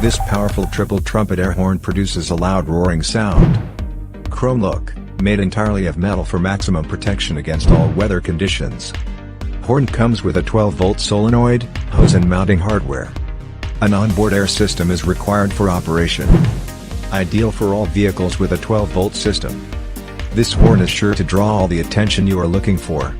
This powerful triple trumpet air horn produces a loud roaring sound. Chrome look, made entirely of metal for maximum protection against all weather conditions. Horn comes with a 12-volt solenoid, hose and mounting hardware. An onboard air system is required for operation. Ideal for all vehicles with a 12-volt system. This horn is sure to draw all the attention you are looking for.